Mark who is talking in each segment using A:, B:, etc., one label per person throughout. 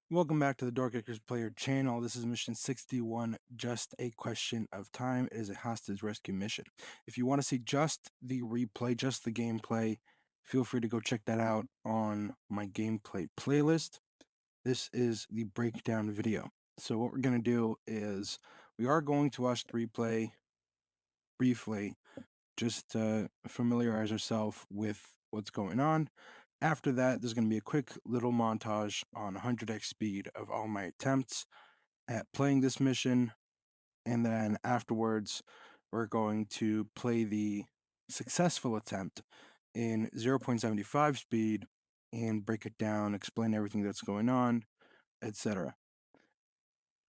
A: Welcome back to the Doorkickers player channel. This is mission 61, Just a Question of Time. It is a hostage rescue mission. If you want to see just the replay, just the gameplay, feel free to go check that out on my gameplay playlist. This is the breakdown video. So what we're going to do is we are going to watch the replay briefly, just to familiarize ourselves with what's going on. After that, there's going to be a quick little montage on 100x speed of all my attempts at playing this mission. And then afterwards, we're going to play the successful attempt in 0.75 speed and break it down, explain everything that's going on, etc.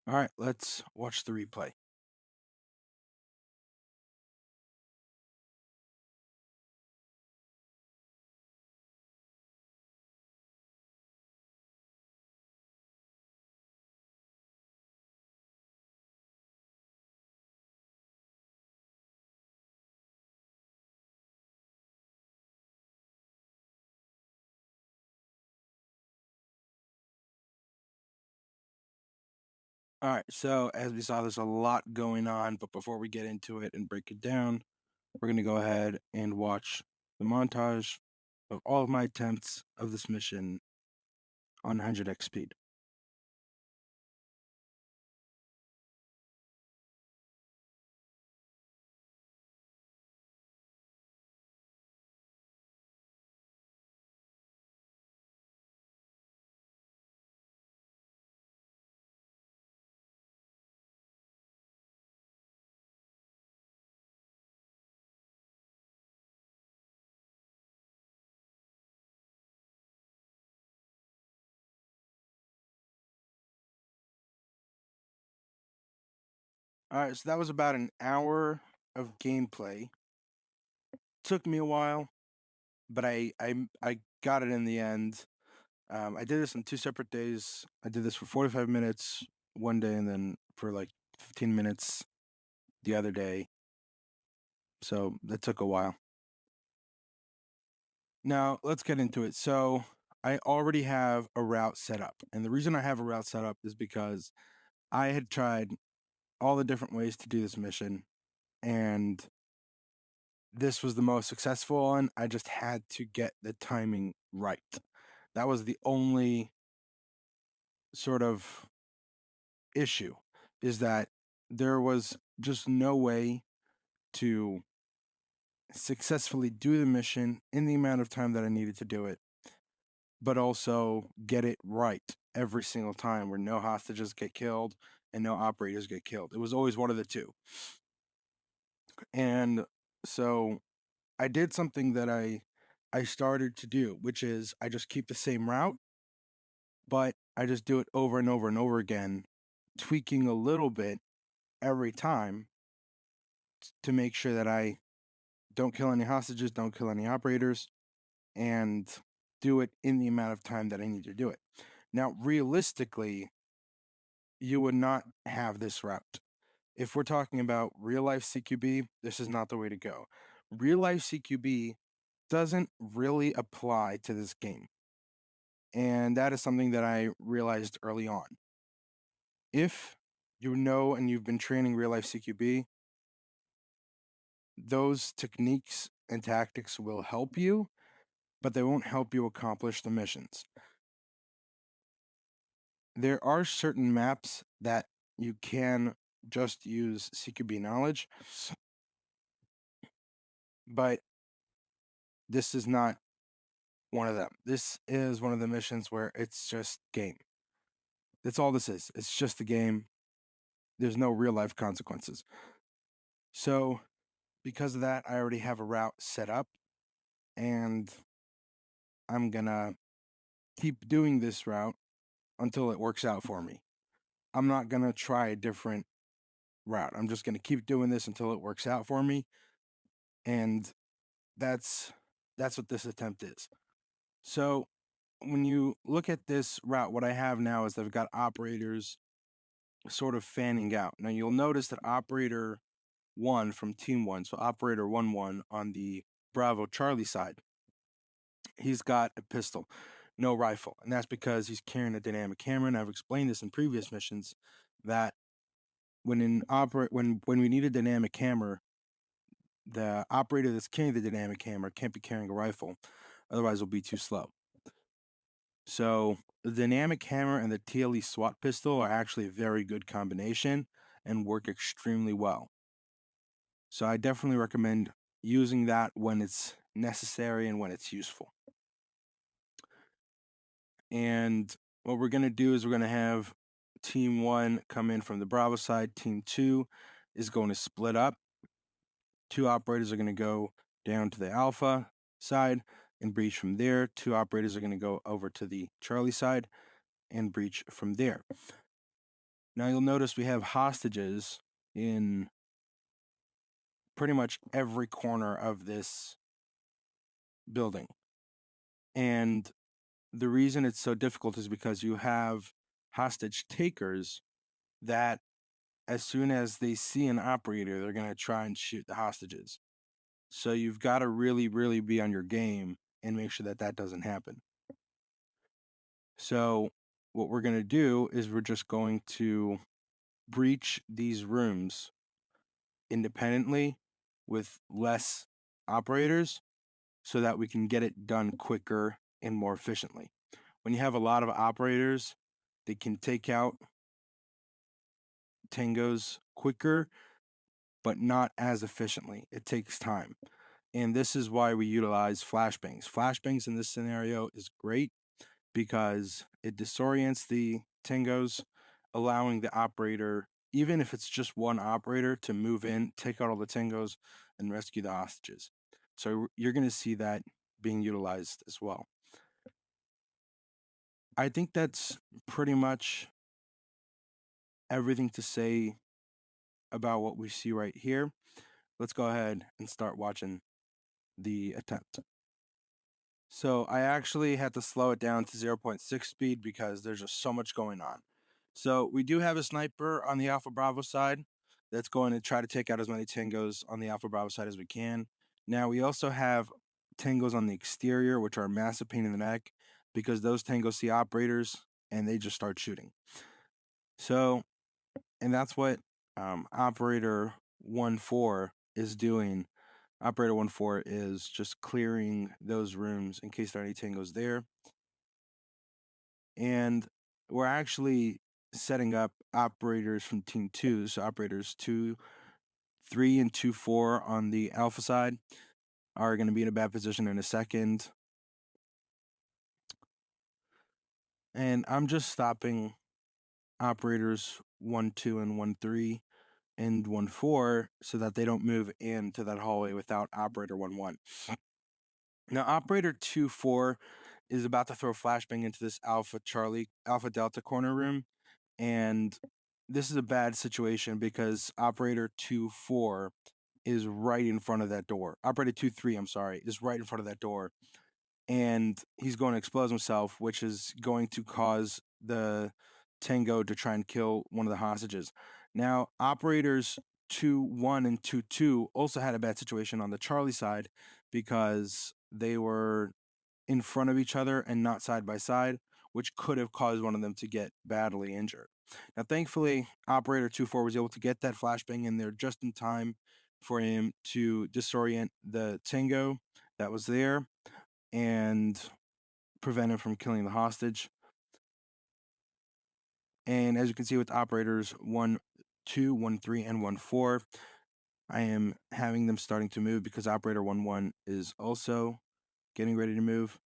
A: All right, let's watch the replay. All right, so as we saw, there's a lot going on, but before we get into it and break it down, we're going to go ahead and watch the montage of all of my attempts of this mission on 100x speed. All right, so that was about an hour of gameplay. Took me a while, but I got it in the end. I did this on 2 separate days. I did this for 45 minutes one day, and then for like 15 minutes the other day. So that took a while. Now let's get into it. So I already have a route set up, and the reason I have a route set up is because I had tried all the different ways to do this mission, and this was the most successful one. I just had to get the timing right. That was the only sort of issue, is that there was just no way to successfully do the mission in the amount of time that I needed to do it, but also get it right every single time, where no hostages get killed and no operators get killed. It was always one of the two. And so I did something that I started to do, which is I just keep the same route, but I just do it over and over and over again, tweaking a little bit every time to make sure that I don't kill any hostages, don't kill any operators, and do it in the amount of time that I need to do it. Now, realistically, you would not have this route. If we're talking about real life CQB, this is not the way to go. Real life CQB doesn't really apply to this game. And that is something that I realized early on. If you know and you've been training real life CQB, those techniques and tactics will help you, but they won't help you accomplish the missions. There are certain maps that you can just use CQB knowledge, but this is not one of them. This is one of the missions where it's just game. That's all this is. It's just a game. There's no real life consequences. So, because of that, I already have a route set up, and I'm gonna keep doing this route until it works out for me. I'm not gonna try a different route. I'm just gonna keep doing this until it works out for me, and that's what this attempt is. So when you look at this route, what I have now is I've got operators sort of fanning out. Now you'll notice that operator 1 from team 1, so operator 1-1 on the Bravo Charlie side, he's got a pistol. no rifle. And that's because he's carrying a dynamic hammer. And I've explained this in previous missions that when we need a dynamic hammer, the operator that's carrying the dynamic hammer can't be carrying a rifle, otherwise it'll be too slow. So the dynamic hammer and the TLE SWAT pistol are actually a very good combination and work extremely well. So I definitely recommend using that when it's necessary and when it's useful. And what we're going to do is we're going to have Team 1 come in from the Bravo side. Team 2 is going to split up. 2 operators are going to go down to the Alpha side and breach from there. 2 operators are going to go over to the Charlie side and breach from there. Now you'll notice we have hostages in pretty much every corner of this building. And the reason it's so difficult is because you have hostage takers that as soon as they see an operator, they're going to try and shoot the hostages. So you've got to really, really be on your game and make sure that that doesn't happen. So what we're going to do is we're just going to breach these rooms independently with less operators so that we can get it done quicker and more efficiently. When you have a lot of operators, they can take out tangos quicker, but not as efficiently. It takes time. And this is why we utilize flashbangs. Flashbangs in this scenario is great because it disorients the tangos, allowing the operator, even if it's just one operator, to move in, take out all the tangos, and rescue the hostages. So you're going to see that being utilized as well. I think that's pretty much everything to say about what we see right here. Let's go ahead and start watching the attempt. So I actually had to slow it down to 0.6 speed because there's just so much going on. So we do have a sniper on the Alpha Bravo side that's going to try to take out as many tangos on the Alpha Bravo side as we can. Now we also have tangos on the exterior, which are a massive pain in the neck because those tangos see operators and they just start shooting. So, and that's what Operator 1-4 is doing. Operator 1-4 is just clearing those rooms in case there are any tangos there. And we're actually setting up operators from Team 2, so operators 2-3 and 2-4 on the Alpha side are going to be in a bad position in a second. And I'm just stopping operators 1-2 and 1-3 and 1-4 so that they don't move into that hallway without operator 1-1. Now, operator 2-4 is about to throw flashbang into this Alpha Delta corner room, and this is a bad situation because operator 2-4 is right in front of that door. Operator 2-3, I'm sorry, is right in front of that door, and he's going to expose himself, which is going to cause the Tango to try and kill one of the hostages. Now, operators 2-1 and 2-2 also had a bad situation on the Charlie side because they were in front of each other and not side by side, which could have caused one of them to get badly injured. Now, thankfully, operator 2-4 was able to get that flashbang in there just in time for him to disorient the Tango that was there and prevent him from killing the hostage. And as you can see with operators 1-2, 1-3, and 1-4, I am having them starting to move because operator 1-1 is also getting ready to move.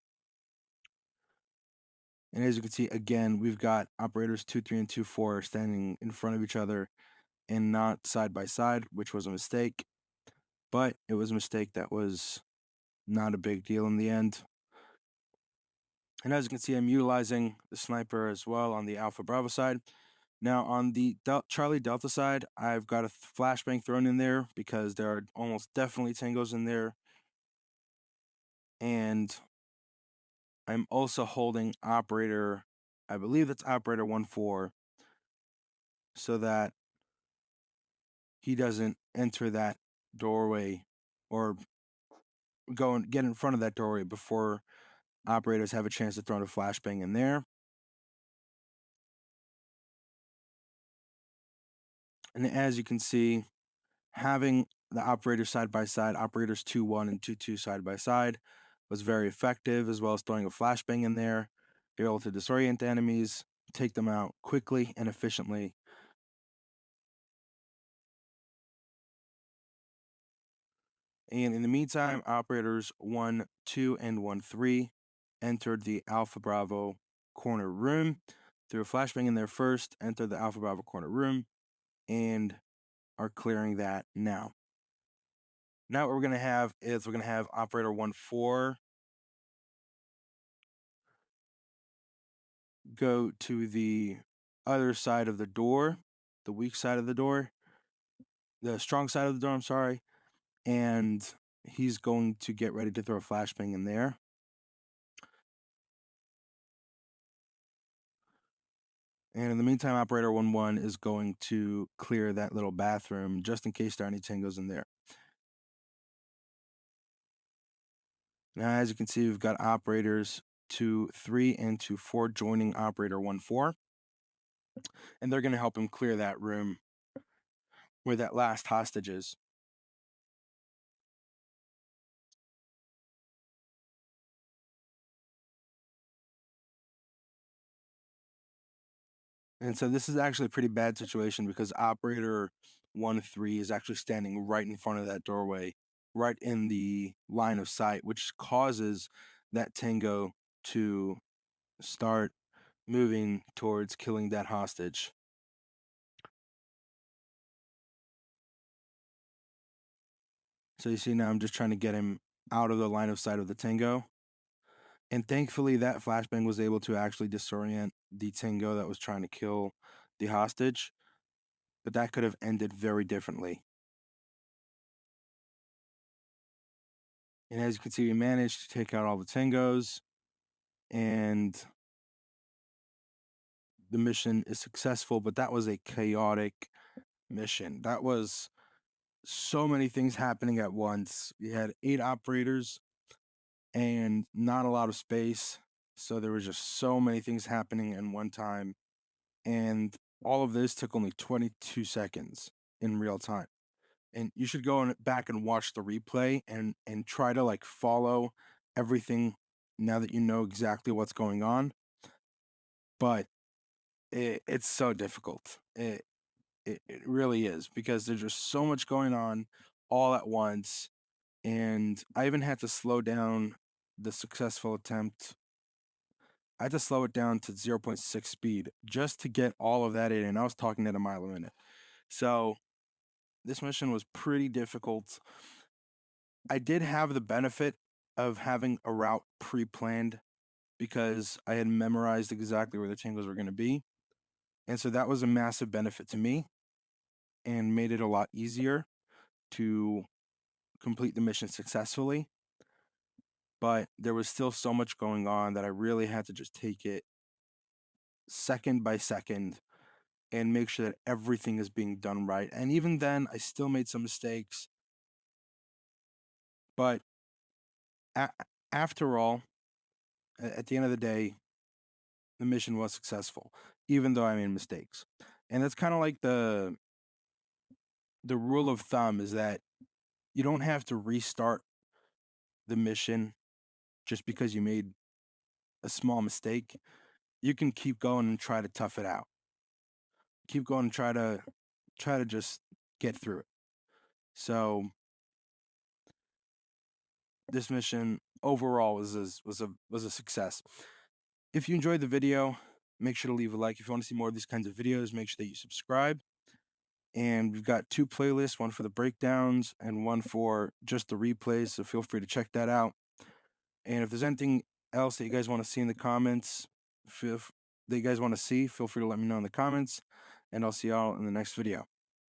A: And as you can see, again, we've got operators 2-3 and 2-4 standing in front of each other and not side by side, which was a mistake. But it was a mistake that was not a big deal in the end. And as you can see, I'm utilizing the sniper as well on the Alpha Bravo side. Now, on the Charlie Delta side, I've got a flashbang thrown in there because there are almost definitely tangos in there. And I'm also holding operator, I believe that's operator 1-4, so that he doesn't enter that doorway or go and get in front of that doorway before operators have a chance to throw in a flashbang in there. And as you can see, having the operators side by side, operators 2-1 and 2-2 side by side, was very effective, as well as throwing a flashbang in there. You're able to disorient the enemies, take them out quickly and efficiently. And in the meantime, operators 1, 2, and 1, 3 entered the Alpha Bravo corner room, threw a flashbang in there first, entered the Alpha Bravo corner room, and are clearing that now. Now what we're going to have is we're going to have operator 1-4 go to the other side of the door, the weak side of the door, the strong side of the door, I'm sorry, and he's going to get ready to throw a flashbang in there. And in the meantime, operator 1-1 is going to clear that little bathroom just in case there are any tangos in there. Now, as you can see, we've got operators 2-3 and 2-4 joining operator 1-4. And they're going to help him clear that room where that last hostage is. And so this is actually a pretty bad situation because operator 1-3 is actually standing right in front of that doorway, right in the line of sight, which causes that tango to start moving towards killing that hostage. So you see now I'm just trying to get him out of the line of sight of the tango. And thankfully that flashbang was able to actually disorient the tango that was trying to kill the hostage. But that could have ended very differently. And as you can see, we managed to take out all the tangos, and the mission is successful, but that was a chaotic mission. That was so many things happening at once. We had 8 operators and not a lot of space, so there was just so many things happening in one time, and all of this took only 22 seconds in real time. And you should go back and watch the replay and try to like follow everything now that you know exactly what's going on. But it's so difficult. It really is, because there's just so much going on all at once. And I even had to slow down the successful attempt. I had to slow it down to 0.6 speed just to get all of that in. And I was talking at a mile a minute. So this mission was pretty difficult. I did have the benefit of having a route pre-planned because I had memorized exactly where the tangos were going to be. And so that was a massive benefit to me and made it a lot easier to complete the mission successfully. But there was still so much going on that I really had to just take it second by second and make sure that everything is being done right. And even then, I still made some mistakes. But after all, at the end of the day, the mission was successful, even though I made mistakes. And that's kind of like the rule of thumb, is that you don't have to restart the mission just because you made a small mistake. You can keep going and try to tough it out. Keep going and try to just get through it. So this mission overall was a success. If you enjoyed the video, make sure to leave a like. If you want to see more of these kinds of videos, make sure that you subscribe. And we've got 2 playlists, one for the breakdowns and one for just the replays, so feel free to check that out. And if there's anything else that you guys want to see in the comments, feel free to let me know in the comments, and I'll see y'all in the next video.